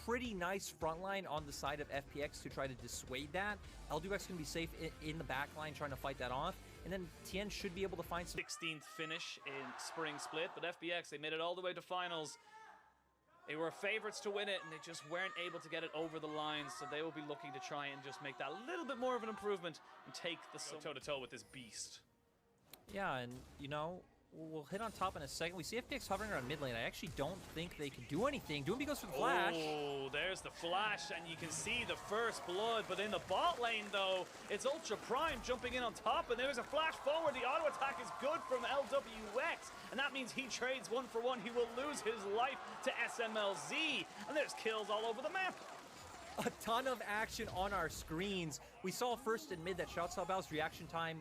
pretty nice front line on the side of FPX to try to dissuade that. LWX can be safe in the back line trying to fight that off. And then Tien should be able to find some 16th finish in Spring Split, but FPX, they made it all the way to finals. They were favorites to win it, and they just weren't able to get it over the line, so they will be looking to try and just make that a little bit more of an improvement and take the toe-to-toe with this beast. Yeah, and, you know, we'll hit on top in a second. We see FPX hovering around mid lane. I actually don't think they can do anything. Doomby goes for the flash. Oh, there's the flash, and you can see the first blood. But in the bot lane, though, it's Ultra Prime jumping in on top, and there's a flash forward. The auto attack is good from LWX, and that means he trades 1-for-1. He will lose his life to SMLZ, and there's kills all over the map. A ton of action on our screens. We saw first in mid that Shoutsabao's reaction time,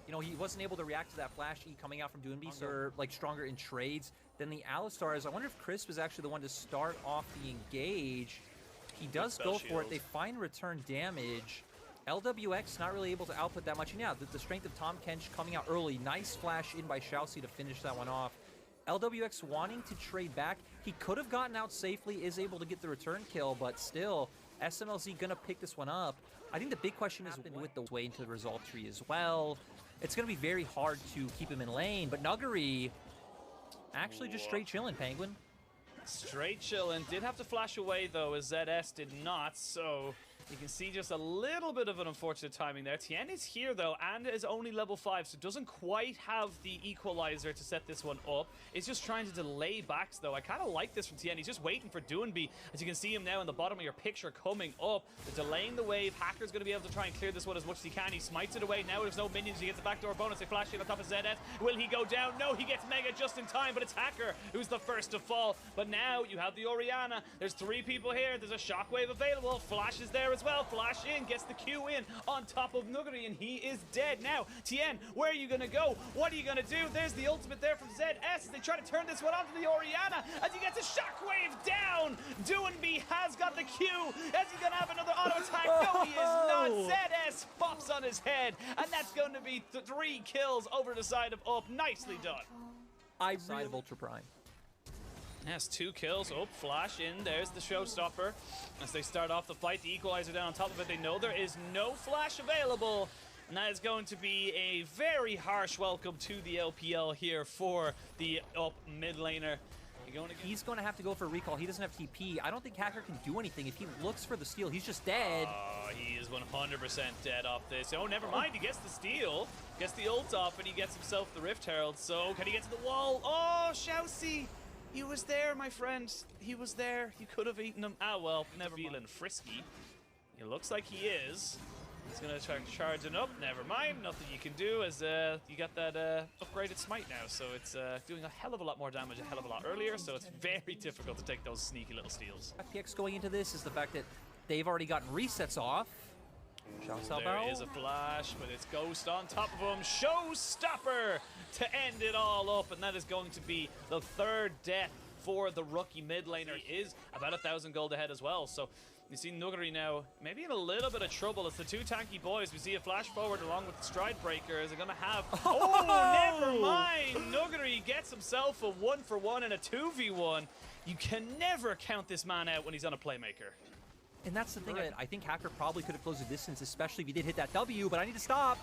you know, he wasn't able to react to that flash E coming out from Doonby, so they're, like, stronger in trades than the Alistars. I wonder if Crisp is actually the one to start off the engage. He does go for it. They find return damage. LWX not really able to output that much. And yeah, the strength of Tahm Kench coming out early. Nice flash in by Xiaoxi to finish that one off. LWX wanting to trade back. He could have gotten out safely, is able to get the return kill, but still, SMLZ gonna pick this one up. I think the big question is with the way into the result tree as well. It's gonna be very hard to keep him in lane, but Nuggery actually just straight chilling, Penguin. Straight chillin'. Did have to flash away, though, as ZS did not, so you can see just a little bit of an unfortunate timing there. Tien is here, though, and is only level 5, so doesn't quite have the equalizer to set this one up. It's just trying to delay backs, though. I kind of like this from Tien. He's just waiting for Doonby. As you can see him now in the bottom of your picture coming up. They're delaying the wave. Hacker's going to be able to try and clear this one as much as he can. He smites it away. Now there's no minions. He gets the backdoor bonus. They flash in on top of ZS. Will he go down? No, he gets Mega just in time, but it's Hacker who's the first to fall. But now you have the Orianna. There's 3 people here. There's a shockwave available. Flash is there as well. Flash in, gets the Q in on top of Nuggery, and he is dead. Now, Tien, where are you going to go? What are you going to do? There's the ultimate there from ZS as they try to turn this one onto the Orianna as he gets a shockwave down. Doonby has got the Q. Is he going to have another auto attack? No, he is not. ZS pops on his head, and that's going to be 3 kills over the side of Up. Nicely done. Side of Ultra Prime. Yes, 2 kills. Oh, flash in. There's the showstopper. As they start off the fight, the equalizer down on top of it. They know there is no flash available. And that is going to be a very harsh welcome to the LPL here for the Up mid laner. He's going to have to go for a recall. He doesn't have TP. I don't think Hacker can do anything. If he looks for the steal, he's just dead. He is 100% dead off this. Oh, never mind. He gets the steal, gets the ult off, and he gets himself the Rift Herald. So, can he get to the wall? Oh, Xiaoxi! He was there, my friend. He was there. You could have eaten him. Ah, well, never feeling frisky. It looks like he is. He's going to try charging up. Never mind. Nothing you can do as you got that upgraded smite now. So it's doing a hell of a lot more damage a hell of a lot earlier. So it's very difficult to take those sneaky little steals. FPX going into this is the fact that they've already gotten resets off. There is a flash, but it's Ghost on top of him. Showstopper to end it all up, and that is going to be the 3rd death for the rookie mid laner. He is about 1,000 gold ahead as well, so you see Nuggery now maybe in a little bit of trouble. It's the 2 tanky boys. We see a flash forward along with the Stride Breaker. Is it going to have... Oh, never mind! Nuggery gets himself a 1-for-1 and a 2v1. You can never count this man out when he's on a playmaker. And that's the thing, I think Hacker probably could have closed the distance, especially if he did hit that W, but I need to stop.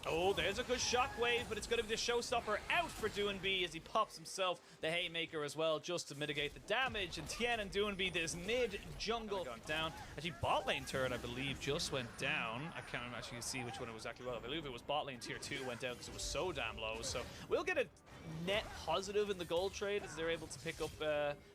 Oh, there's a good shockwave, but it's going to be the showstopper out for Doonby as he pops himself the Haymaker as well, just to mitigate the damage. And Tien and Doonby, this mid-jungle gone down. Actually, bot lane turret, I believe, just went down. I can't actually see which one it was exactly well. I believe it was bot lane tier 2 went down because it was so damn low. So we'll get a net positive in the gold trade as they're able to pick up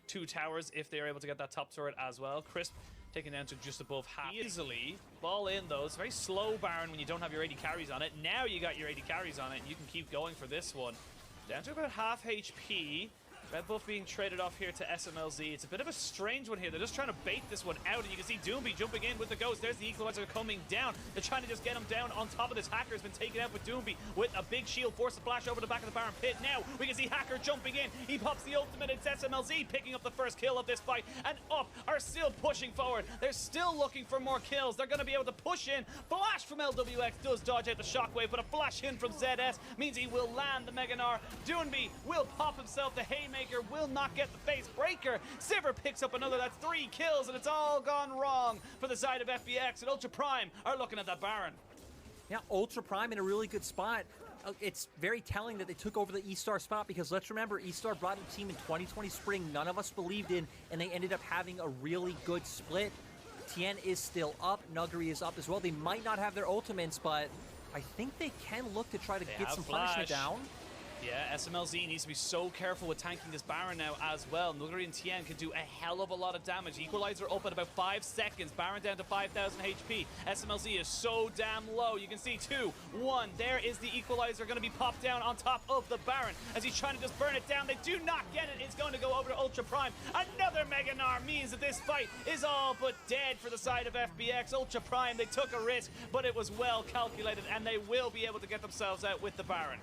2 towers if they're able to get that top turret as well. Crisp taken down to just above half. Easily. Ball in, though. It's very slow Baron when you don't have your 80 carries on it. Now you got your 80 carries on it, and you can keep going for this one. Down to about half HP. Red buff being traded off here to SMLZ. It's a bit of a strange one here. They're just trying to bait this one out, and you can see Doonby jumping in with the Ghost. There's the equalizer coming down. They're trying to just get him down on top of this. Hacker has been taken out with Doonby with a big shield. Force the flash over the back of the Baron pit. Now we can see Hacker jumping in. He pops the ultimate. It's SMLZ picking up the first kill of this fight, and Up are still pushing forward. They're still looking for more kills. They're going to be able to push in. Flash from LWX does dodge out the shockwave, but a flash in from ZS means he will land the Mega Gnar. Doonby will pop himself the Haymaker Haymaker will not get the face breaker. Sivir picks up another. That's 3 kills, and it's all gone wrong for the side of FPX. And Ultra Prime are looking at that Baron. Yeah, Ultra Prime in a really good spot. It's very telling that they took over the E-Star spot, because let's remember, E-Star brought a team in 2020 spring none of us believed in, and they ended up having a really good split. Tien is still up, Nuguri is up as well. They might not have their ultimates, but I think they can look to try to get some punishment down. Yeah, SMLZ needs to be so careful with tanking this Baron now as well. Nuguri and Tien can do a hell of a lot of damage. Equalizer up at about 5 seconds. Baron down to 5,000 HP. SMLZ is so damn low. You can see 2, 1. There is the Equalizer going to be popped down on top of the Baron as he's trying to just burn it down. They do not get it. It's going to go over to Ultra Prime. Another Mega Gnar means that this fight is all but dead for the side of FPX. Ultra Prime, they took a risk, but it was well calculated, and they will be able to get themselves out with the Baron.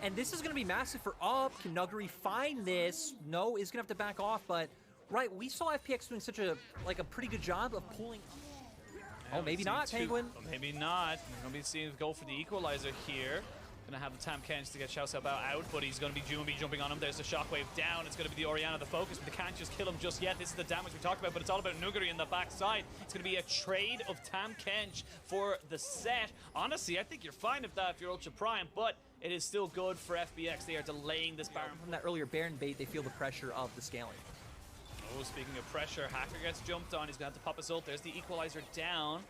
And this is going to be massive for Up. Can Nuguri find this? No, is going to have to back off, but right, we saw FPX doing such a pretty good job of pulling. Oh, maybe not, Penguin. Maybe not. We're going to be seeing go for the Equalizer here. Going to have the Tam Kench to get Xiao Xiaobao out, but he's going to be jumping on him. There's the Shockwave down. It's going to be the Orianna the focus, but they can't just kill him just yet. This is the damage we talked about, but it's all about Nuguri in the backside. It's going to be a trade of Tam Kench for the set. Honestly, I think you're fine with that if you're Ultra Prime, but it is still good for FPX. They are delaying this Baron. From that earlier Baron bait, they feel the pressure of the scaling. Oh, speaking of pressure, Hacker gets jumped on. He's going to have to pop his ult. There's the Equalizer down.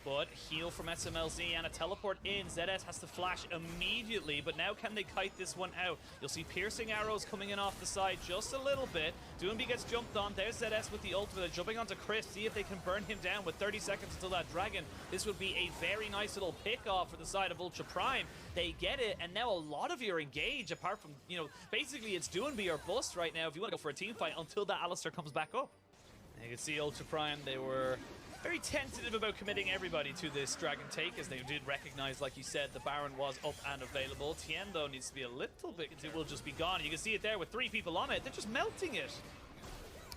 But heal from SMLZ and a teleport in. ZS has to flash immediately, but now can they kite this one out? You'll see piercing arrows coming in off the side just a little bit. Doonby gets jumped on. There's ZS with the ultimate. They're jumping onto Chris. See if they can burn him down with 30 seconds until that dragon. This would be a very nice little pick-off for the side of Ultra Prime. They get it, and now a lot of you are engaged, apart from, you know, basically it's Doonby or bust right now if you want to go for a team fight until that Alistar comes back up. You can see Ultra Prime, they were very tentative about committing everybody to this Dragon take, as they did recognize, like you said, the Baron was up and available. Tien, though, needs to be a little bit, it will just be gone. You can see it there with 3 people on it. They're just melting it.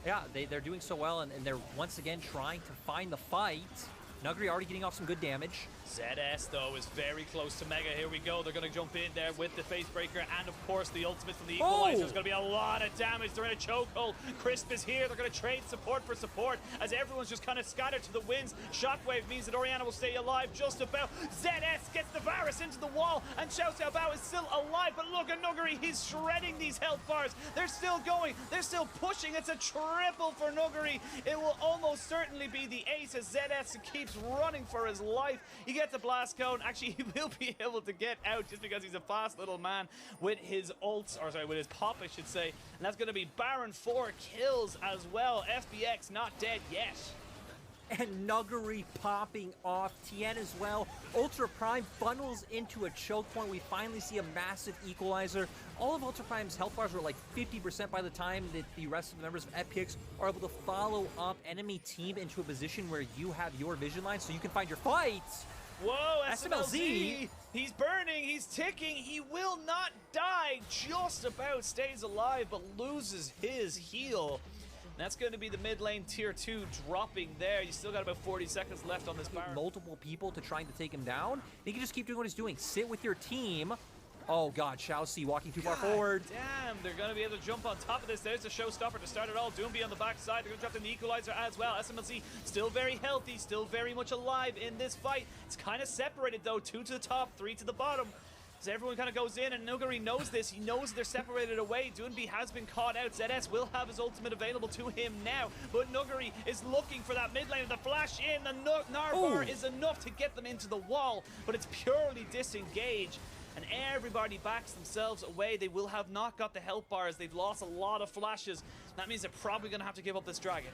Yeah, they're doing so well, and they're once again trying to find the fight. Nuguri already getting off some good damage. ZS, though, is very close to Mega. Here we go. They're going to jump in there with the face breaker and, of course, the ultimate from the Equalizer. There's going to be a lot of damage. They're in a chokehold. Crisp is here. They're going to trade support for support as everyone's just kind of scattered to the winds. Shockwave means that Orianna will stay alive just about. ZS gets the Varus into the wall, and Xiao Xiaobao is still alive. But look at Nuguri. He's shredding these health bars. They're still going. They're still pushing. It's a triple for Nuguri. It will almost certainly be the ace as ZS keeps running for his life. He gets a blast cone. Actually, he will be able to get out just because he's a fast little man with his ults, or sorry, with his pop, I should say. And that's going to be Baron 4 kills as well. FPX not dead yet. And Nuguri popping off. Tien as well. Ultra Prime funnels into a choke point. We finally see a massive Equalizer. All of Ultra Prime's health bars were like 50% by the time that the rest of the members of FPX are able to follow up enemy team into a position where you have your vision line so you can find your fights. Whoa, SMLZ! He's burning, he's ticking, he will not die, just about stays alive, but loses his heal. That's going to be the mid lane tier 2 dropping there. You still got about 40 seconds left on this Baron. Multiple people to trying to take him down. He can just keep doing what he's doing. Sit with your team. Oh god, Xiaoxi walking too far forward. Damn, they're going to be able to jump on top of this. There's a showstopper to start it all. Doonby on the backside. They're going to drop in the Equalizer as well. SMLZ still very healthy, still very much alive in this fight. It's kind of separated though. 2 to the top, 3 to the bottom. So everyone kind of goes in, and Nuguri knows this. He knows they're separated away. Doonby has been caught out. ZS will have his ultimate available to him now, but Nuguri is looking for that mid lane. The flash in, the Narvar is enough to get them into the wall, but it's purely disengage. And everybody backs themselves away. They will have not got the health bars. They've lost a lot of flashes. That means they're probably going to have to give up this dragon.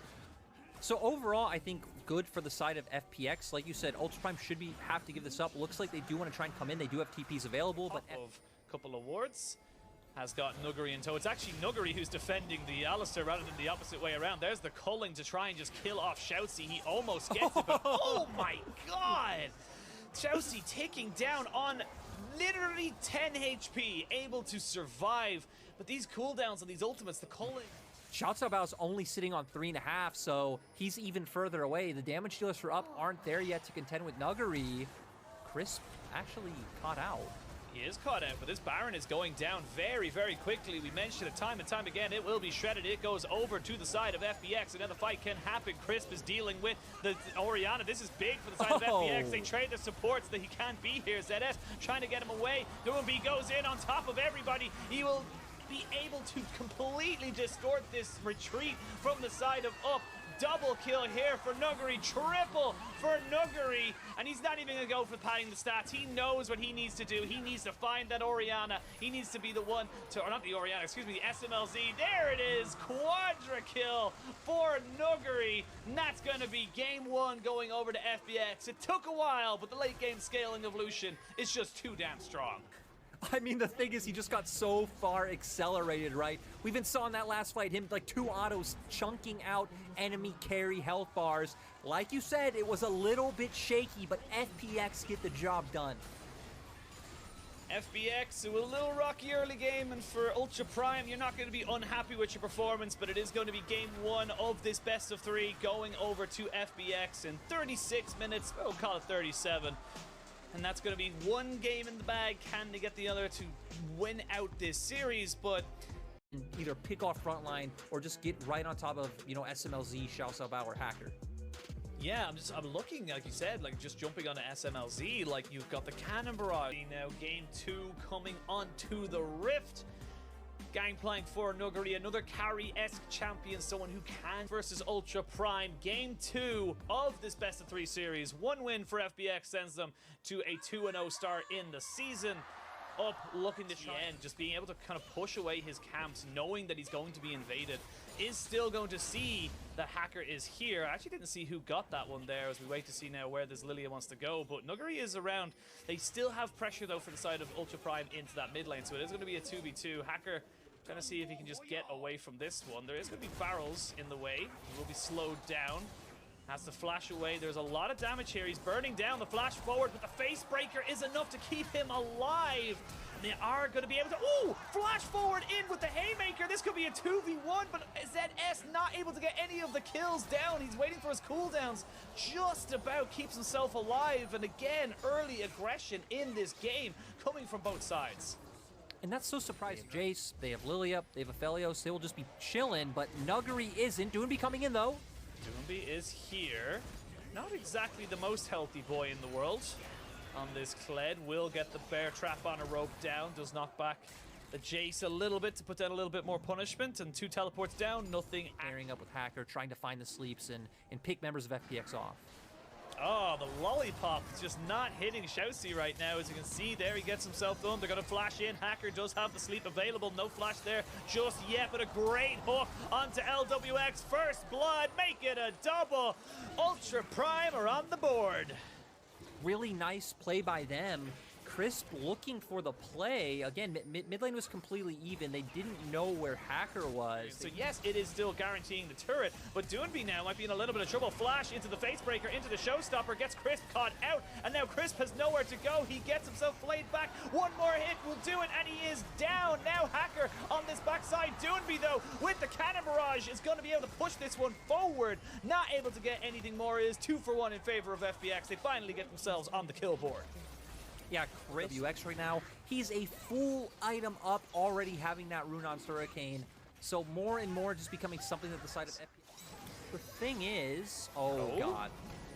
So overall, I think good for the side of FPX. Like you said, Ultra Prime should have to give this up. Looks like they do want to try and come in. They do have TPs available, but a couple of wards has got Nuguri in tow. It's actually Nuguri who's defending the Alistar rather than the opposite way around. There's the culling to try and just kill off Xiaoxi. He almost gets it, but oh my god! Xiaoxi taking down on literally 10 HP, able to survive. But these cooldowns and these ultimates, the culling. Xiao Xiaobao's only sitting on 3.5, so he's even further away. The damage dealers for Up aren't there yet to contend with Nuguri. Crisp actually caught out. He is caught out, but this Baron is going down very, very quickly. We mentioned it time and time again. It will be shredded. It goes over to the side of FPX, and then the fight can happen. Crisp is dealing with the Orianna. This is big for the side of FPX. They trade the supports that he can't be here. ZS trying to get him away. doinb goes in on top of everybody. He will be able to completely distort this retreat from the side of up. Double kill here for Nuguri, triple for Nuguri, and he's not even gonna go for padding the stats. He knows what he needs to do. He needs to find that Orianna. He needs to be the one to, or not the Orianna, excuse me, the SMLZ. There it is, quadra kill for Nuguri, and that's gonna be game one going over to FPX. It took a while, but the late game scaling of Lucian is just too damn strong. I mean, the thing is, he just got so far accelerated, right? We even saw in that last fight him, like, 2 autos chunking out enemy carry health bars. Like you said, it was a little bit shaky, but FPX get the job done. FPX, a little rocky early game, and for Ultra Prime, you're not going to be unhappy with your performance, but it is going to be game one of this best of 3 going over to FPX in 36 minutes. We'll call it 37. And that's going to be 1 game in the bag. Can they get the other to win out this series? But either pick off frontline or just get right on top of, you know, SMLZ, Xiao Xiaobao, or Hacker. yeah, I'm looking, like you said, like just jumping on SMLZ. Like you've got the Cannon Barrage. Now game 2 coming onto the Rift. Gangplank for Nuguri, another carry-esque champion, someone who can versus Ultra Prime. Game 2 of this best of 3 series. 1 win for FPX sends them to a 2-0 start in the season. Up, looking to try and just being able to kind of push away his camps, knowing that he's going to be invaded. Is still going to see that Hacker is here. I actually didn't see who got that one there as we wait to see now where this Lilia wants to go, but Nuguri is around. They still have pressure though for the side of Ultra Prime into that mid lane, so it is going to be a 2v2. Hacker trying to see if he can just get away from this one. There is going to be barrels in the way. He will be slowed down. Has to flash away. There's a lot of damage here. He's burning down. The flash forward, but the face breaker is enough to keep him alive. And they are going to be able to... Ooh! Flash forward in with the haymaker. This could be a 2v1, but ZS not able to get any of the kills down. He's waiting for his cooldowns. Just about keeps himself alive. And again, early aggression in this game coming from both sides. And that's so surprising. Jace, they have Lilia, they have Aphelios, they will just be chilling, but Nuguri isn't. doinb coming in though. doinb is here. Not exactly the most healthy boy in the world. On this Kled, will get the bear trap on a rope down, does knock back the Jace a little bit to put down a little bit more punishment, and 2 teleports down, nothing. Pairing up with Hacker, trying to find the sleeps and pick members of FPX off. Oh, the lollipop is just not hitting Shousey right now. As you can see there, he gets himself done. They're going to flash in. Hacker does have the sleep available. No flash there just yet, but a great hook onto LWX. First blood, make it a double. Ultra Prime are on the board. Really nice play by them. Crisp looking for the play. Again, mid lane was completely even. They didn't know where Hacker was. So yes, it is still guaranteeing the turret, but doinb now might be in a little bit of trouble. Flash into the face breaker, into the showstopper, gets Crisp caught out, and now Crisp has nowhere to go. He gets himself flayed back. One more hit will do it, and he is down. Now Hacker on this backside. doinb though, with the Cannon Barrage, is going to be able to push this one forward. Not able to get anything more. It is 2 for 1 in favor of FPX. They finally get themselves on the kill board. Yeah, Chris WX right now, he's a full item up, already having that rune on Hurricane. So more and more just becoming something that the side of FPX. The thing is, oh god.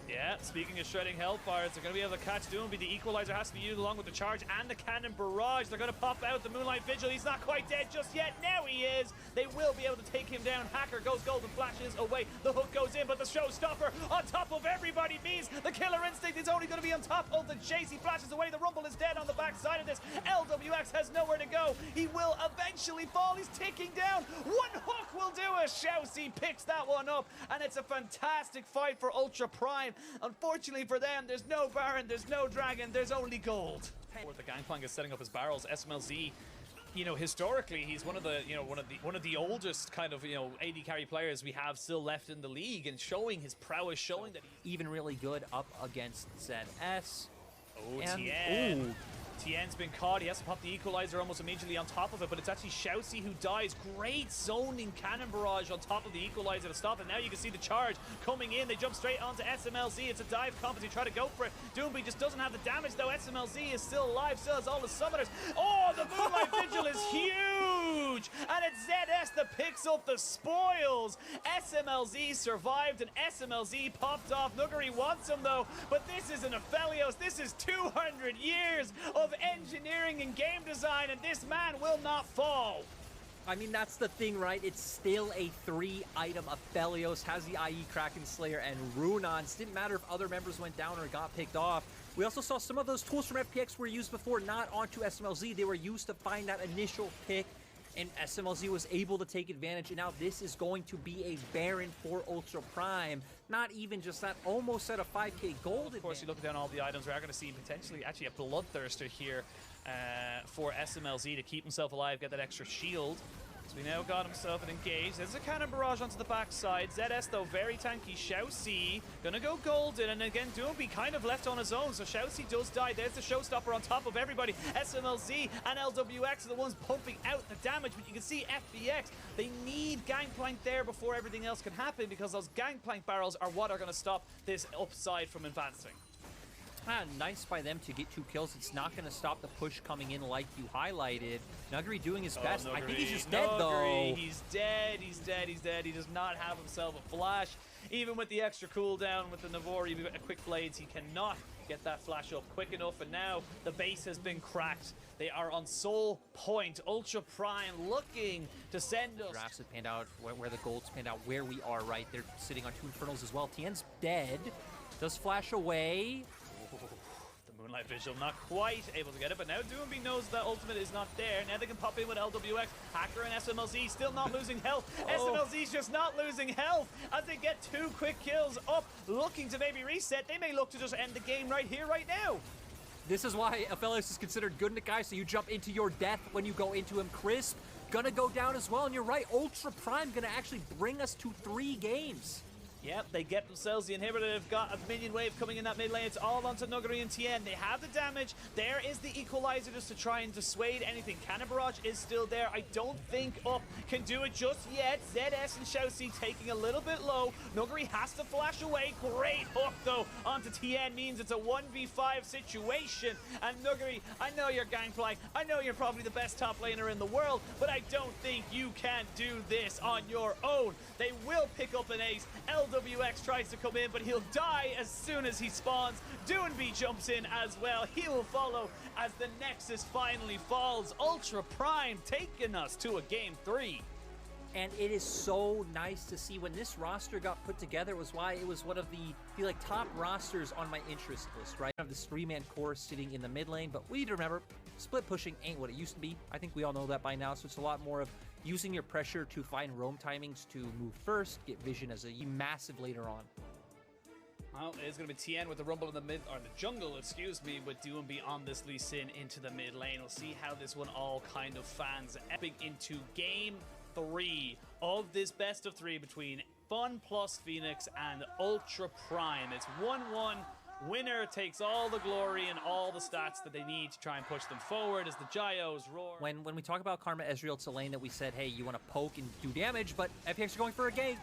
Yeah, speaking of shredding hellfires, they're going to be able to catch doinb. The equalizer has to be used along with the charge and the Cannon Barrage. They're going to pop out the Moonlight Vigil. He's not quite dead just yet. Now he is. They will be able to take him down. Hacker goes golden flashes away. The hook goes in, but the showstopper on top of everybody means the killer instinct is only going to be on top of the Jace. He flashes away. The Rumble is dead on the backside of this. LWX has nowhere to go. He will eventually fall. He's ticking down. One hook will do it. Shousey picks that one up, and it's a fantastic fight for Ultra Prime. Unfortunately for them, there's no Baron, there's no Dragon, there's only gold. The Gangplank is setting up his barrels. SMLZ, you know, historically he's one of the oldest kind of, you know, AD carry players we have still left in the league, and showing his prowess, showing that he's even really good up against ZS. Oh, Tien. Tien's been caught. He has to pop the equalizer almost immediately on top of it, but it's actually Shousey who dies. Great zoning cannon barrage on top of the equalizer to stop it. Now you can see the charge coming in. They jump straight onto SMLZ. It's a dive comp as he try to go for it. Doomby just doesn't have the damage though. SMLZ is still alive, still has all the summoners. Oh, the Moonlight Vigil is huge! And it's ZS that picks up the spoils. SMLZ survived and SMLZ popped off. Nuguri wants him though, but this isn't Aphelios. This is 200 years of engineering and game design, and this man will not fall. I mean, that's the thing, right? It's still a 3-item. Aphelios has the IE, Kraken Slayer, and Runons. Didn't matter if other members went down or got picked off. We also saw some of those tools from FPX were used before, not onto SMLZ. They were used to find that initial pick, and SMLZ was able to take advantage. And now this is going to be a Baron for Ultra Prime. Not even just that, almost at a 5k gold. Of course, you look down all the items, we are going to see potentially actually a Bloodthirster here for SMLZ to keep himself alive, get that extra shield. So we now got himself an engage. There's a cannon barrage onto the backside. ZS though, very tanky. Shousey gonna go golden, and again Doomby kind of left on his own, so Shousey does die. There's the showstopper on top of everybody. SMLZ and LWX are the ones pumping out the damage, but you can see FPX, they need Gangplank there before everything else can happen, because those Gangplank barrels are what are gonna stop this upside from advancing. Nice by them to get 2 kills. It's not going to stop the push coming in like you highlighted. Nuguri doing his best. I think he's just dead, though. He's dead, he's dead, he's dead. He does not have himself a flash. Even with the extra cooldown with the Navori Quick Blades, he cannot get that flash up quick enough. And now the base has been cracked. They are on soul point. Ultra Prime looking to send us. Drafts have panned out, where the golds panned out, where we are, right? They're sitting on 2 Infernals as well. Tien's dead. Does flash away. The Moonlight Vigil not quite able to get it, but now Doomby knows that ultimate is not there. Now they can pop in with LWX. Hacker and SMLZ still not losing health. SMLZ's just not losing health as they get 2 quick kills up, looking to maybe reset. They may look to just end the game right here, right now. This is why Aphelios is considered good in it, guys, so you jump into your death when you go into him. Crisp gonna go down as well, and you're right, Ultra Prime gonna actually bring us to 3 games. Yep, they get themselves the inhibitor. They've got a minion wave coming in that mid lane. It's all onto Nuguri and Tien. They have the damage. There is the equalizer just to try and dissuade anything. Cannon barrage is still there. I don't think Up can do it just yet. ZS and Shousey taking a little bit low. Nuguri has to flash away. Great hook though onto Tien, means it's a 1v5 situation. And Nuguri, I know you're Gangplank. I know you're probably the best top laner in the world, but I don't think you can do this on your own. They will pick up an ace. LWX tries to come in, but he'll die as soon as he spawns. Doonby jumps in as well. He will follow as the Nexus finally falls. Ultra Prime taking us to a game 3. And it is so nice to see when this roster got put together. Was why it was one of the like top rosters on my interest list, right? I have this 3-man core sitting in the mid lane, but we need to remember, split pushing ain't what it used to be. I think we all know that by now, so it's a lot more of using your pressure to find roam timings to move first, get vision as a massive later on. Well, it's going to be Tien with the rumble in the mid, or the jungle, excuse me, with Doomby on this Lee Sin into the mid lane. We'll see how this one all kind of fans epic into game 3 of this best of 3 between Fun plus Phoenix and Ultra Prime. It's 1-1. Winner takes all the glory and all the stats that they need to try and push them forward as the Gyos roar. When we talk about Karma Ezreal, it's a lane that we said, hey, you want to poke and do damage, but FPX are going for a gank.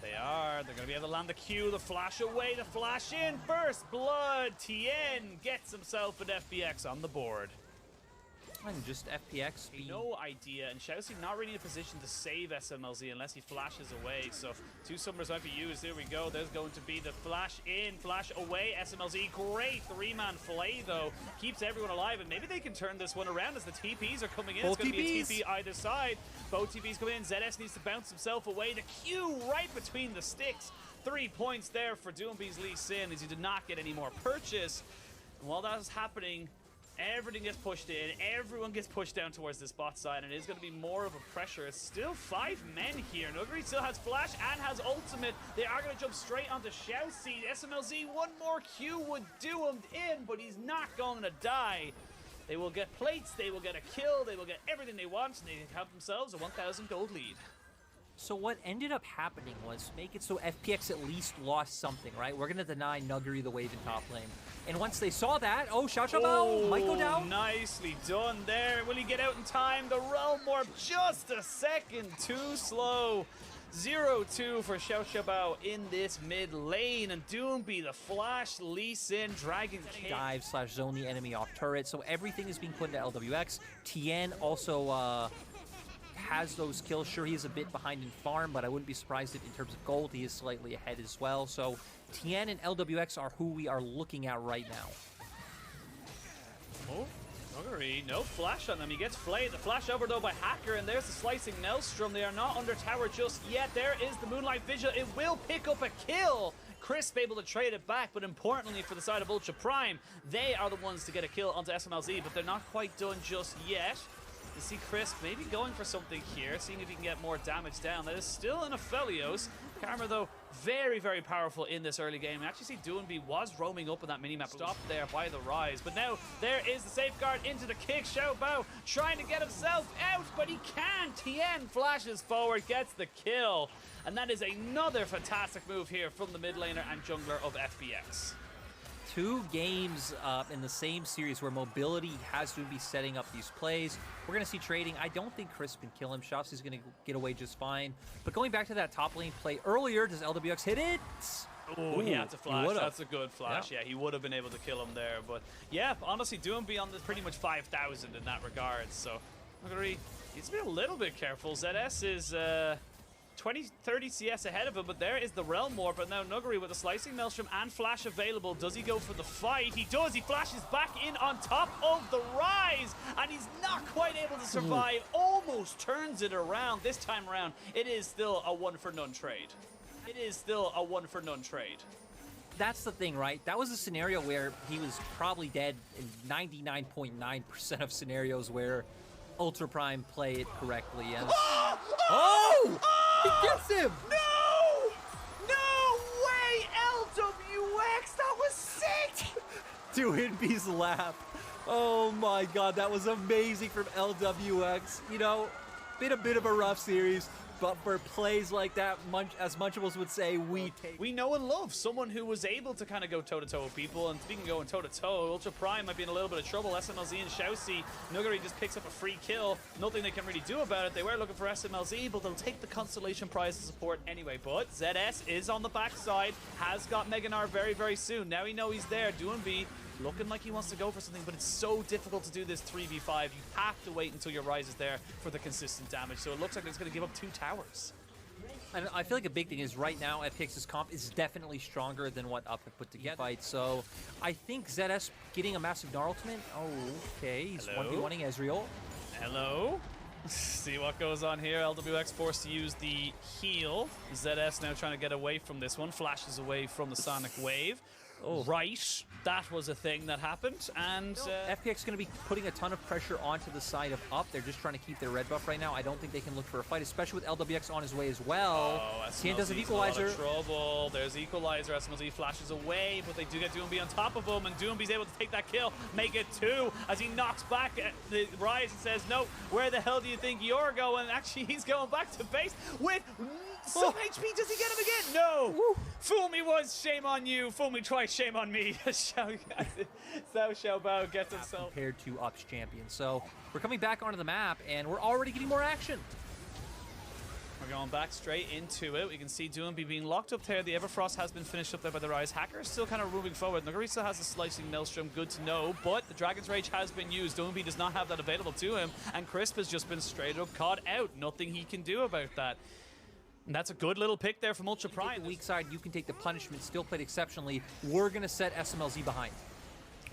They are. They're going to be able to land the Q, the flash away, the flash in. First blood. Tien gets himself an FPX on the board. And just FPX. No idea, and Shousey not really in a position to save SMLZ unless he flashes away. So 2 summoners might be used. There we go. There's going to be the flash in, flash away. SMLZ, great 3-man flay though. Keeps everyone alive, and maybe they can turn this one around as the TPs are coming in. Both it's going to be a TPs. TP either side. Both TPs come in. ZS needs to bounce himself away. The Q right between the sticks. 3 points there for Doomby's Lee Sin as he did not get any more purchase. And while that is happening, everything gets pushed in, everyone gets pushed down towards this bot side, and it is going to be more of a pressure. It's still 5 men here. Nuguri still has flash and has ultimate. They are going to jump straight onto Shousey. SMLZ, one more Q would do him in, but he's not going to die. They will get plates, they will get a kill, they will get everything they want, and they have themselves a 1,000 gold lead. So what ended up happening was make it so FPX at least lost something, right? We're going to deny Nuggery the wave in top lane. And once they saw that, Xiao might go down. Nicely done there. Will he get out in time? The Realm Warp just a second too slow. 0-2 for Xiao in this mid lane. And Doomby, the flash, Lee Sin, Dragon King. Dive / zone the enemy off turret. So everything is being put into LWX. Tien also has those kills. Sure, he's a bit behind in farm, but I wouldn't be surprised if in terms of gold, he is slightly ahead as well. So Tien and LWX are who we are looking at right now. Oh, Nuggery, no flash on them. He gets flayed. The flash over though by Hacker, and there's the slicing Maelstrom. They are not under tower just yet. There is the Moonlight Vigil. It will pick up a kill. Crisp able to trade it back, but importantly for the side of Ultra Prime, they are the ones to get a kill onto SMLZ, but they're not quite done just yet. You see Crisp maybe going for something here, seeing if he can get more damage down. That is still an Aphelios. Karma, though, very, very powerful in this early game. And actually see Doomby was roaming up on that minimap. Stopped there by the Rise. But now there is the safeguard into the kick. Xiao Bao trying to get himself out, but he can't. Tien flashes forward, gets the kill. And that is another fantastic move here from the mid laner and jungler of FPX. 2 games in the same series where mobility has to be setting up these plays. We're going to see trading. I don't think Crisp can kill him. Shops is going to get away just fine. But going back to that top lane play earlier, does LWX hit it? Oh, he had to flash. That's a good flash. Yeah, he would have been able to kill him there. But yeah, honestly, Doomby on this pretty much 5,000 in that regard. So Nuggery needs to be a little bit careful. ZS is 20-30 CS ahead of him, but there is the Realm Warp. But now Nuggery with a slicing Maelstrom and flash available. Does he go for the fight? He does. He flashes back in on top of the Rise, and he's not quite able to survive. Almost turns it around. This time around, it is still a 1-for-none trade. It is still a 1-for-none trade. That's the thing, right? That was a scenario where he was probably dead in 99.9% of scenarios where Ultra Prime play it correctly. And he gets him! No! No way! LWX! That was sick! Doomby's laugh. Oh my god, that was amazing from LWX. You know, been a bit of a rough series, but for plays like that, as Munchables would say, we take. We know and love someone who was able to kind of go toe-to-toe with people, and speaking of going toe-to-toe, Ultra Prime might be in a little bit of trouble. SMLZ and Xiaoxi, Nuggery just picks up a free kill. Nothing they can really do about it. They were looking for SMLZ, but they'll take the Constellation Prize to support anyway. But ZS is on the backside, has got Meganar very, very soon. Now we know he's there. Doomby looking like he wants to go for something, but it's so difficult to do this 3v5. You have to wait until your Rise is there for the consistent damage. So it looks like it's going to give up 2 towers. And I feel like a big thing is right now FPX's comp is definitely stronger than what Up have put together. Fight. So I think ZS getting a massive Gnar ultimate. Oh, okay. He's 1v1ing Ezreal. Hello. See what goes on here. LWX forced to use the heal. ZS now trying to get away from this one. Flashes away from the Sonic Wave. Oh. Right, that was a thing that happened, and FPX going to be putting a ton of pressure onto the side of Up. They're just trying to keep their red buff right now. I don't think they can look for a fight, especially with LWX on his way as well. Oh, Tien does an equalizer. A lot of trouble. There's equalizer. SMLZ flashes away, but they do get Doomby on top of him, and Doomby's able to take that kill, make it 2 as he knocks back at the Rise and says, "No, where the hell do you think you're going?" Actually, he's going back to base with some HP. Does he get him again? No. Woo. Fool me once, shame on you. Fool me twice, shame on me. Xiao Bao gets himself compared to Up's champion. So we're coming back onto the map, and we're already getting more action. We're going back straight into it. We can see Doomby being locked up there. The Everfrost has been finished up there by the Rise. Hacker is still kind of moving forward. Nuggery still has a slicing Maelstrom, good to know, but the Dragon's Rage has been used. Doomby does not have that available to him, and Crisp has just been straight up caught out. Nothing he can do about that. And that's a good little pick there from Ultra Prime. The weak side, you can take the punishment, still played exceptionally. We're going to set SMLZ behind.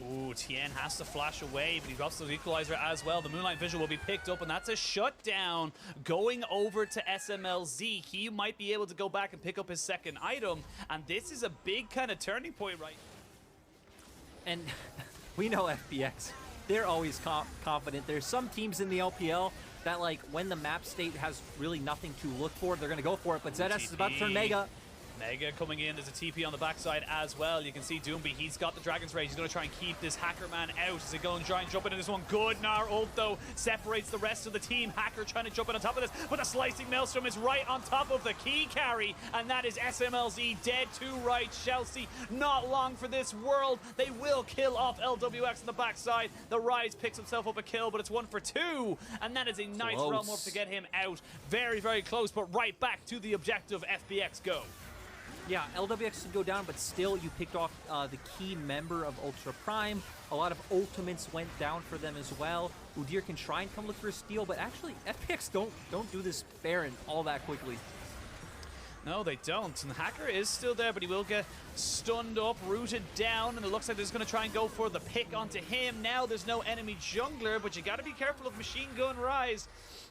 Ooh, Tien has to flash away, but he drops the equalizer as well. The Moonlight Visual will be picked up, and that's a shutdown going over to SMLZ. He might be able to go back and pick up his second item, and this is a big kind of turning point right. And we know FPX. They're always confident. There's some teams in the LPL that, like, when the map state has really nothing to look for, they're going to go for it. But ZS is about to turn Mega. Mega coming in. There's a TP on the backside as well. You can see Doomby. He's got the Dragon's Rage. He's going to try and keep this Hacker man out. Is he going to try and jump into this one? Good. Gnar ult, though, separates the rest of the team. Hacker trying to jump in on top of this, but the Slicing Maelstrom is right on top of the key carry, and that is SMLZ dead to right. Chelsea, not long for this world. They will kill off LWX on the backside. The Rise picks himself up a kill, but it's 1 for 2, and that is a nice realm up to get him out. Very, very close, but right back to the objective. FPX go. Yeah, LWX did go down, but still you picked off the key member of Ultra Prime. A lot of ultimates went down for them as well. Udyr can try and come look for a steal, but actually FPX don't do this Baron all that quickly. No, they don't. And the Hacker is still there, but he will get stunned up, rooted down, and it looks like they're just going to try and go for the pick onto him. Now there's no enemy jungler, but you got to be careful of Machine Gun Rise.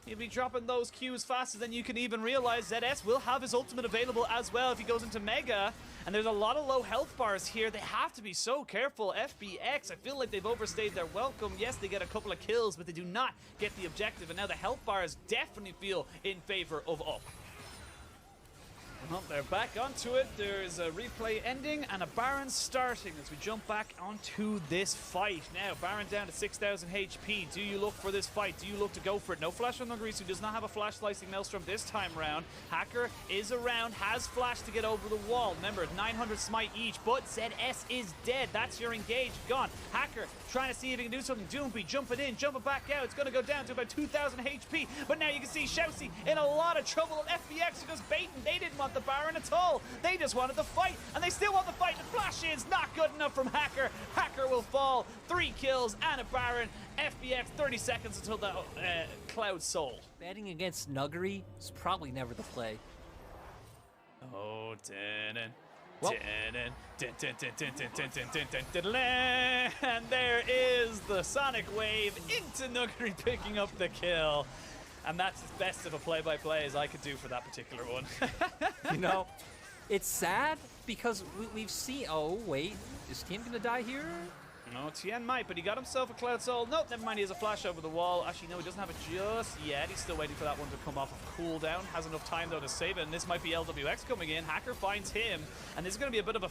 He'll be dropping those Qs faster than you can even realize. ZS will have his ultimate available as well if he goes into Mega. And there's a lot of low health bars here. They have to be so careful. FPX, I feel like they've overstayed their welcome. Yes, they get a couple of kills, but they do not get the objective. And now the health bars definitely feel in favor of Up. Well, they're back onto it. There's a replay ending and a Baron starting as we jump back onto this fight. Now, Baron down to 6,000 HP. Do you look for this fight? Do you look to go for it? No flash on Nugris, who does not have a flash Slicing Maelstrom this time around. Hacker is around, has flash to get over the wall. Remember, 900 smite each, but ZS is dead. That's your engage gone. Hacker trying to see if he can do something. Doomby jumping in, jumping back out. It's going to go down to about 2,000 HP, but now you can see Shousey in a lot of trouble. And FPX are just baiting. They didn't want the Baron at all. They just wanted the fight, and they still want the fight. The flash is not good enough from Hacker. Hacker will fall. 3 kills and a Baron. FPX 30 seconds until the Cloud Soul. Betting against Nuggery is probably never the play. Oh, Well, and there is the Sonic Wave into Nuggery picking up the kill. And that's as best of a play-by-play as I could do for that particular one. you know, it's sad because we've seen... Oh, wait. Is Tien going to die here? No, Tien might, but he got himself a Cloud Soul. Nope, never mind, he has a flash over the wall. Actually, no, he doesn't have it just yet. He's still waiting for that one to come off of cooldown. Has enough time, though, to save it, and this might be LWX coming in. Hacker finds him, and this is going to be a bit of a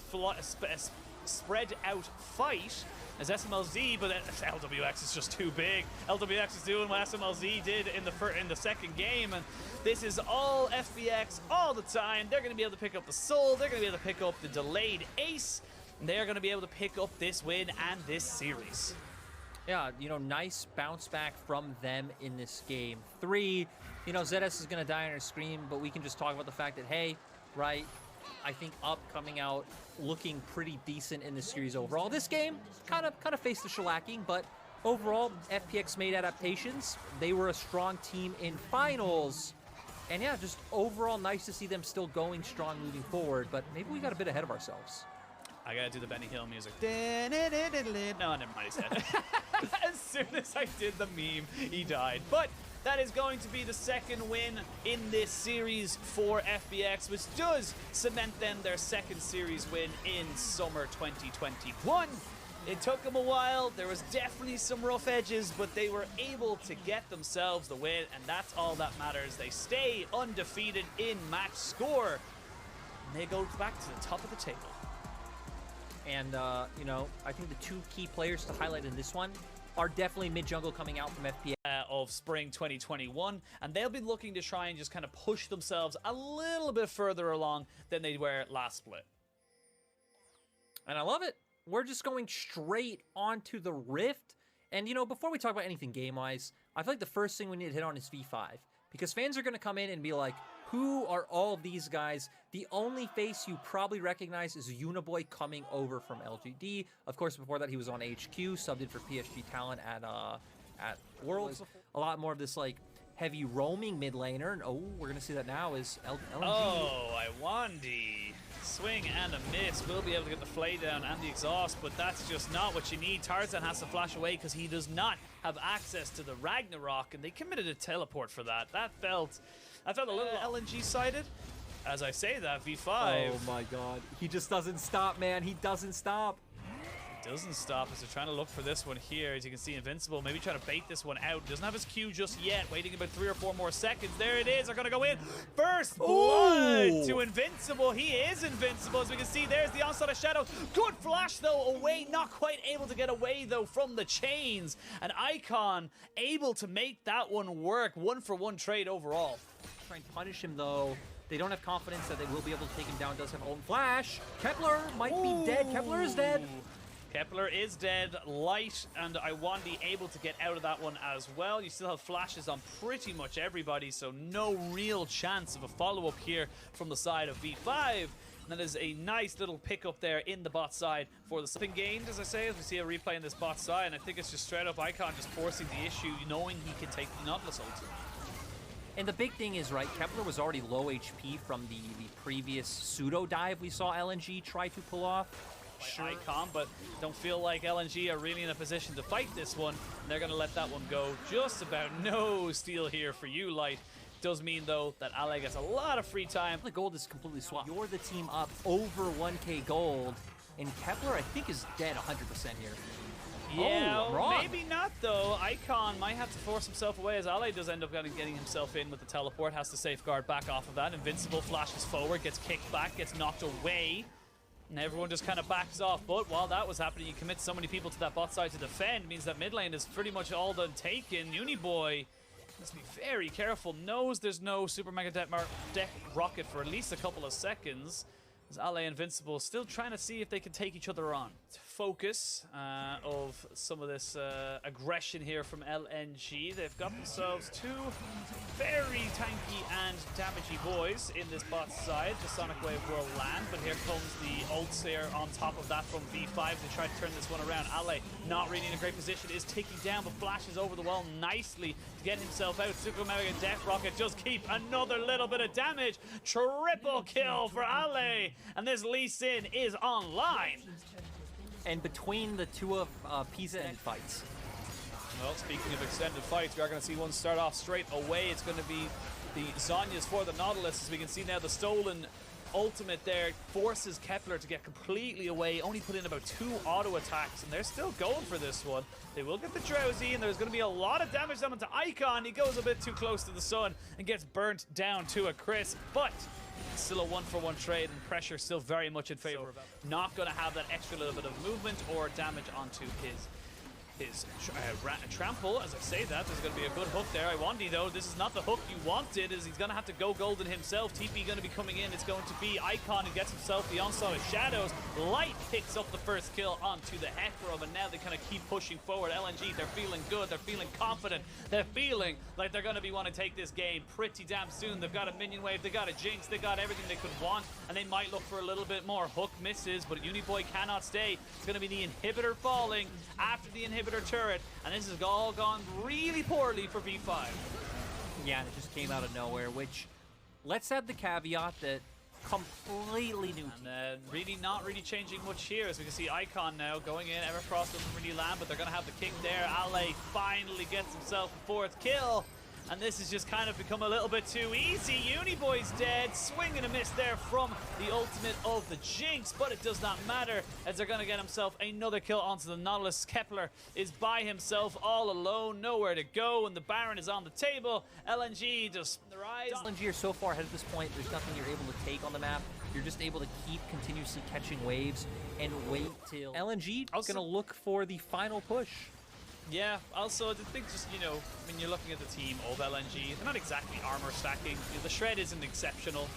spread-out fight as SMLZ, but LWX is just too big. LWX is doing what SMLZ did in the second game, and this is all FPX all the time. They're going to be able to pick up the Soul. They're going to be able to pick up the delayed Ace. They're going to be able to pick up this win and this series. Yeah, you know, nice bounce back from them in this game. 3, you know, ZS is going to die on our screen, but we can just talk about the fact that, hey, right, I think Up coming out looking pretty decent in this series overall. This game kind of faced the shellacking, but overall, FPX made adaptations. They were a strong team in finals. And yeah, just overall nice to see them still going strong moving forward, but maybe we got a bit ahead of ourselves. I gotta do the Benny Hill music. No, never mind, he said. As soon as I did the meme, he died. But that is going to be the second win in this series for FPX, which does cement them their second series win in summer 2021. It took them a while. There was definitely some rough edges, but they were able to get themselves the win, and that's all that matters. They stay undefeated in match score, and they go back to the top of the table. And, you know, I think the 2 key players to highlight in this one are definitely mid-jungle coming out from FPX. Of spring 2021, and they'll be looking to try and just kind of push themselves a little bit further along than they were last split. And I love it. We're just going straight onto the Rift. And, you know, before we talk about anything game-wise, I feel like the first thing we need to hit on is V5. Because fans are going to come in and be like, who are all these guys? The only face you probably recognize is Uniboy coming over from LGD. Of course, before that, he was on HQ, subbed in for PSG Talent at Worlds. A lot more of this, like, heavy roaming mid laner. And, oh, we're going to see that now is LNG. Oh, Iwandi. Swing and a miss. Will be able to get the flay down and the exhaust, but that's just not what you need. Tarzan has to flash away because he does not have access to the Ragnarok, and they committed a teleport for that. I felt a little LNG sided. As I say that, V5. Oh my god. He just doesn't stop, man. He doesn't stop. doesn't stop as they're trying to look for this one here. As you can see, Invincible maybe trying to bait this one out. Doesn't have his Q just yet. Waiting about 3 or 4 more seconds. There it is. They're going to go in. First blood to Invincible. He is invincible. As we can see, there's the onslaught of Shadows. Good flash, though, away. Not quite able to get away, though, from the chains. And Icon able to make that one work. 1-for-1 trade overall. Trying to punish him, though. They don't have confidence that they will be able to take him down. Does have own flash. Kepler might be dead. Kepler is dead. Kepler is dead. Light and Iwandi able to get out of that one as well. You still have flashes on pretty much everybody, so no real chance of a follow-up here from the side of V5. And that is a nice little pickup there in the bot side for the something gained, as I say, as we see a replay in this bot side. And I think it's just straight up Icon just forcing the issue, knowing he can take the Nautilus ult. And the big thing is, right, Kepler was already low HP from the previous pseudo dive we saw LNG try to pull off. Sure. Icon, but don't feel like LNG are really in a position to fight this one. And they're going to let that one go. Just about no steal here for you, Light. Does mean, though, that Ale gets a lot of free time. The gold is completely swapped. You're the team up over 1k gold, and Kepler, I think, is dead 100% here. Yeah, maybe not, though. Icon might have to force himself away, as Ale does end up getting himself in with the teleport. Has to safeguard back off of that. Invincible flashes forward, gets kicked back, gets knocked away. And everyone just kind of backs off. But while that was happening, you commit so many people to that bot side to defend. Means that mid lane is pretty much all done taken. Uniboy needs to be very careful. Knows there's no Super Mega Deck Rocket for at least a couple of seconds. As Ale and Invincible still trying to see if they can take each other on. Focus of some of this aggression here from LNG. They've got themselves 2 very tanky and damagey boys in this bot side. The Sonic Wave will land, but here comes the ults here on top of that from V5 to try to turn this one around. Ale not really in a great position, is taking down, but flashes over the wall nicely to get himself out. Super Mega Death Rocket just keep another little bit of damage. Triple kill for Ale, and this Lee Sin is online. And between the two of Pisa and fights. Well, speaking of extended fights, we are going to see one start off straight away. It's going to be the Zhonya's for the Nautilus. As we can see now, the stolen ultimate there forces Kepler to get completely away. Only put in about 2 auto attacks, and they're still going for this one. They will get the Drowsy, and there's going to be a lot of damage done onto Icon. He goes a bit too close to the sun and gets burnt down to a crisp, but it's still a 1-for-1 trade, and pressure still very much in favor of him. Not going to have that extra little bit of movement or damage onto his trample. As I say that, there's going to be a good hook there. Iwandi, though, this is not the hook you wanted, as he's going to have to go golden himself. TP going to be coming in. It's going to be Icon who gets himself the onslaught of Shadows. Light picks up the first kill onto the Hecarim, and now they kind of keep pushing forward. LNG, they're feeling good. They're feeling confident. They're feeling like they're going to be wanting to take this game pretty damn soon. They've got a minion wave. They got a Jinx. They got everything they could want, and they might look for a little bit more. Hook misses, but Uniboy cannot stay. It's going to be the inhibitor falling after the inhibitor turret, and this has all gone really poorly for V5. Yeah, and it just came out of nowhere, which, let's add the caveat that completely new. And really not really changing much here, as we can see Icon now going in. Everfrost doesn't really land, but they're going to have the king there. Ale finally gets himself a 4th kill. And this has just kind of become a little bit too easy. Uniboy's dead. Swing and a miss there from the ultimate of the Jinx, but it does not matter, as they're going to get himself another kill onto the Nautilus. Kepler is by himself, all alone, nowhere to go, and the Baron is on the table. LNG just the rise. LNG are so far ahead at this point, there's nothing you're able to take on the map. You're just able to keep continuously catching waves and wait till LNG is going to look for the final push. Yeah, also, I think just, you know, when you're looking at the team of LNG, they're not exactly armor stacking. You know, the Shred isn't exceptional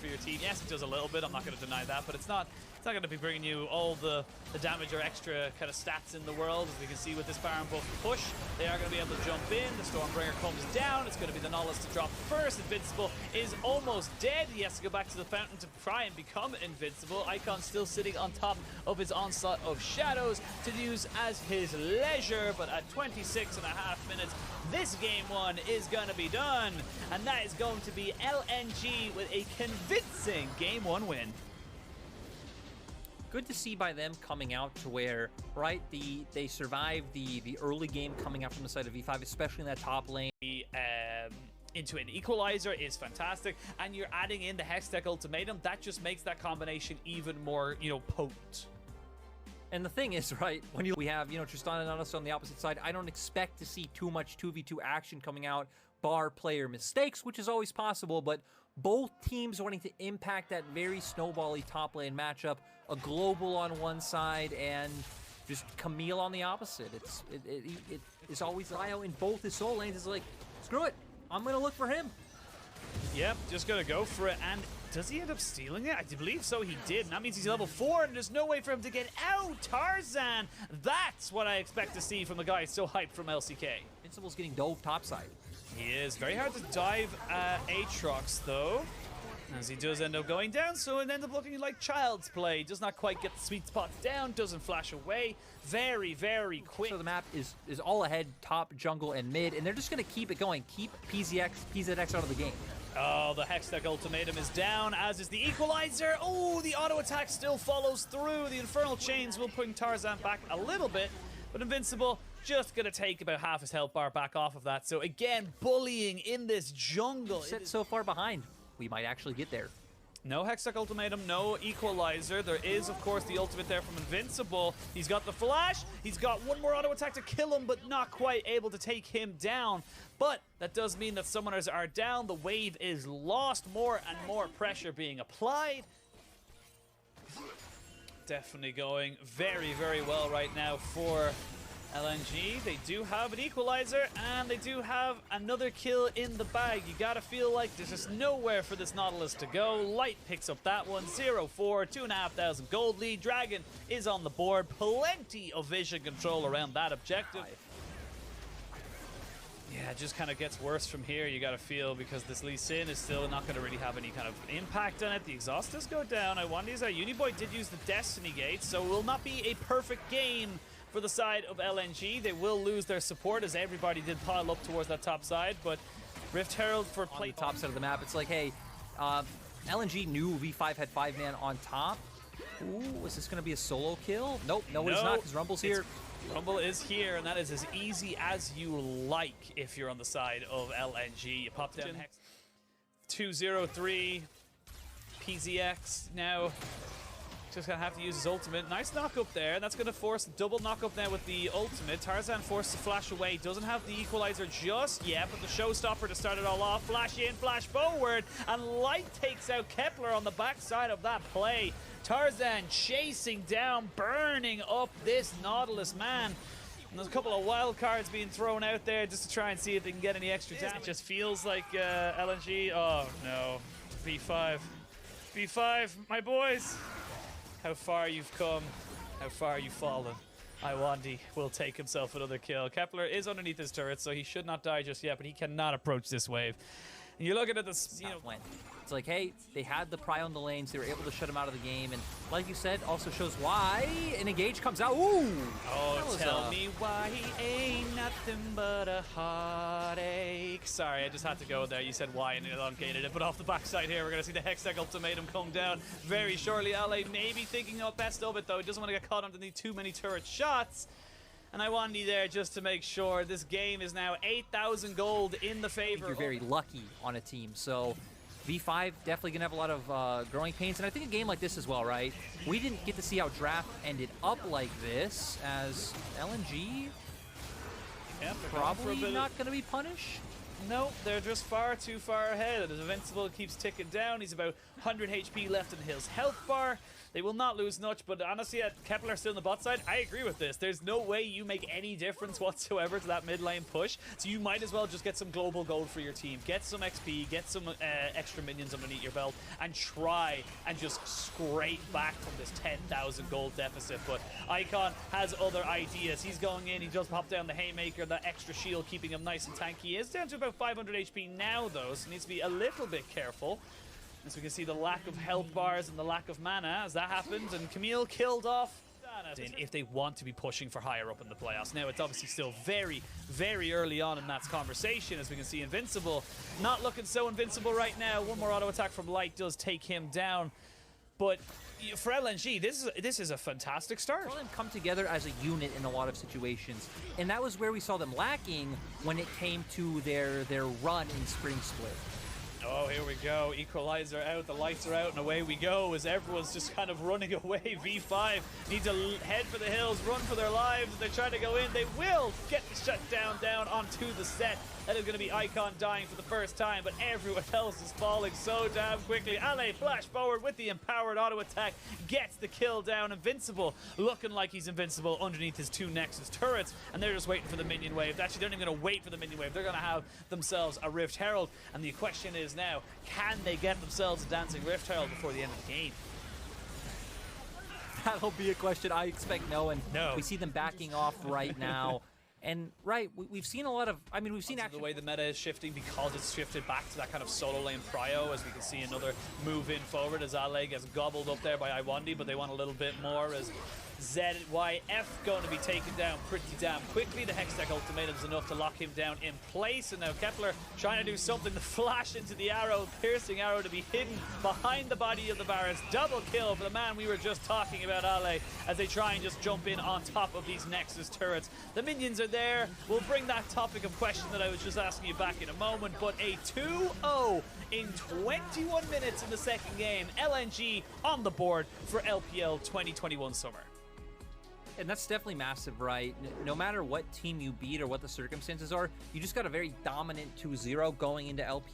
for your team. Yes, it does a little bit, I'm not going to deny that, but it's not going to be bringing you all the damage or extra kind of stats in the world. As we can see with this Baron buff push, they are going to be able to jump in. The Stormbringer comes down. It's going to be the Nautilus to drop first. Invincible is almost dead. He has to go back to the fountain to try and become invincible. Icon still sitting on top of his onslaught of Shadows to use as his leisure, but at 26.5 minutes, this game 1 is going to be done, and that is going to be LNG with a convincing game 1 win. Good to see by them coming out to where, right, they survived the early game coming out from the side of V5, especially in that top lane. Into an equalizer is fantastic, and you're adding in the Hextech Ultimatum. That just makes that combination even more, you know, potent. And the thing is, right, when we have, Tristan and Nanas on the opposite side, I don't expect to see too much 2v2 action coming out, bar player mistakes, which is always possible, but both teams wanting to impact that very snowbally top lane matchup, a global on one side and just Camille on the opposite. It is always Io in both his soul lanes. It's like, screw it, I'm gonna look for him. Yep, just gonna go for it. And does he end up stealing it? I believe so, he did. And that means he's level 4 and there's no way for him to get out. Tarzan, that's what I expect to see from the guy so hyped from LCK. Invincible's getting dove topside. He is. Very hard to dive Aatrox, though, as he does end up going down, so it ends up looking like child's play. Does not quite get the sweet spots down, doesn't flash away. Very, very quick. So the map is all ahead, top, jungle, and mid, and they're just going to keep it going. Keep PZX out of the game. Oh, the Hextech ultimatum is down, as is the equalizer. Oh, the auto attack still follows through. The Infernal Chains will bring Tarzan back a little bit, but Invincible just gonna take about half his health bar back off of that. So again, bullying in this jungle. Set so far behind, we might actually get there. No Hextech ultimatum, no equalizer. There is, of course, the ultimate there from Invincible. He's got the flash. He's got one more auto attack to kill him, but not quite able to take him down. But that does mean that summoners are down. The wave is lost. More and more pressure being applied. Definitely going very, very well right now for LNG. They do have an equalizer, and they do have another kill in the bag. You gotta feel like there's just nowhere for this Nautilus to go. Light picks up that one, 0-4, 2,500 gold lead. Dragon is on the board. Plenty of vision control around that objective. Yeah, it just kind of gets worse from here, you gotta feel, because this Lee Sin is still not gonna really have any kind of impact on it. The exhaust does go down. I wonder if Uniboy did use the Destiny Gate, so it will not be a perfect game for the side of LNG. They will lose their support, as everybody did pile up towards that top side, but Rift Herald for on the top side of the map, it's like, hey, LNG knew V5 had 5-man on top. Ooh, is this gonna be a solo kill? Nope, no, it's not, because Rumble's here. Rumble is here, and that is as easy as you like if you're on the side of LNG. You pop down Hex. 2-0-3. PZX now just gonna have to use his ultimate. Nice knock up there, and that's gonna force a double knock up now with the ultimate. Tarzan forced to flash away, doesn't have the equalizer just yet, but the showstopper to start it all off. Flash in, flash forward, and Light takes out Kepler on the backside of that play. Tarzan chasing down, burning up this Nautilus, man. And there's a couple of wild cards being thrown out there just to try and see if they can get any extra damage. It just feels like LNG, oh no, B5. B5, my boys. How far you've come, how far you've fallen. Iwandi will take himself another kill. Kepler is underneath his turret, so he should not die just yet, but he cannot approach this wave. And you're looking at this, you know, it's like, hey, they had the pry on the lanes, they were able to shut him out of the game, and like you said, also shows why an engage comes out. Ooh! Oh, tell me why he ain't nothing but a heartache. Sorry, I just had to go there. You said why and it elongated it, but off the backside here, we're going to see the Hextech ultimatum come down very shortly. LA may be thinking of best of it, though. He doesn't want to get caught underneath too many turret shots. And Iwandi there just to make sure this game is now 8,000 gold in the favor. You're very lucky on a team, so V5 definitely gonna have a lot of growing pains, and I think a game like this as well, right? We didn't get to see how draft ended up like this, as LNG probably not gonna be punished. Nope, they're just far too far ahead. As Invincible keeps ticking down, he's about 100 HP left in his health bar. They will not lose much, but honestly, at Kepler still on the bot side, I agree with this. There's no way you make any difference whatsoever to that mid lane push, so you might as well just get some global gold for your team. Get some XP, get some extra minions underneath your belt, and try and just scrape back from this 10,000 gold deficit. But Icon has other ideas. He's going in, he does pop down the Haymaker, the extra shield keeping him nice and tanky. He is down to about 500 HP now, though, so needs to be a little bit careful. As we can see the lack of health bars and the lack of mana as that happens, and Camille killed off if they want to be pushing for higher up in the playoffs. Now it's obviously still very, very early on in that conversation, as we can see Invincible not looking so invincible right now. One more auto attack from Light does take him down, but for LNG, this is a fantastic start. We saw them come together as a unit in a lot of situations, and that was where we saw them lacking when it came to their run in Spring Split. Oh, here we go. Equalizer out, the lights are out, and away we go as everyone's just kind of running away. V5 need to head for the hills, run for their lives. They try to go in. They will get the shutdown down onto the set. That is going to be Icon dying for the first time, but everyone else is falling so damn quickly. Ale flash forward with the empowered auto attack, gets the kill down. Invincible, looking like he's invincible underneath his 2 Nexus turrets, and they're just waiting for the minion wave. Actually, they're not even going to wait for the minion wave. They're going to have themselves a Rift Herald, and the question is now, can they get themselves a Dancing Rift Herald before the end of the game? That'll be a question. I expect no, and we see them backing off right now. And we've seen a lot of, I mean, we've seen actually the way the meta is shifting because it's shifted back to that kind of solo lane prio, as we can see another move in forward as Ale gets gobbled up there by Iwandi, but they want a little bit more as ZYF going to be taken down pretty damn quickly. The Hextech ultimatum is enough to lock him down in place, and now Kepler trying to do something to flash into the arrow, piercing arrow to be hidden behind the body of the Varus. Double kill for the man we were just talking about, Ale, as they try and just jump in on top of these Nexus turrets. The minions are there. We'll bring that topic of question that I was just asking you back in a moment, but a 2-0 in 21 minutes in the second game. LNG on the board for LPL 2021 Summer. And that's definitely massive, right? No matter what team you beat or what the circumstances are, you just got a very dominant 2-0 going into LPL.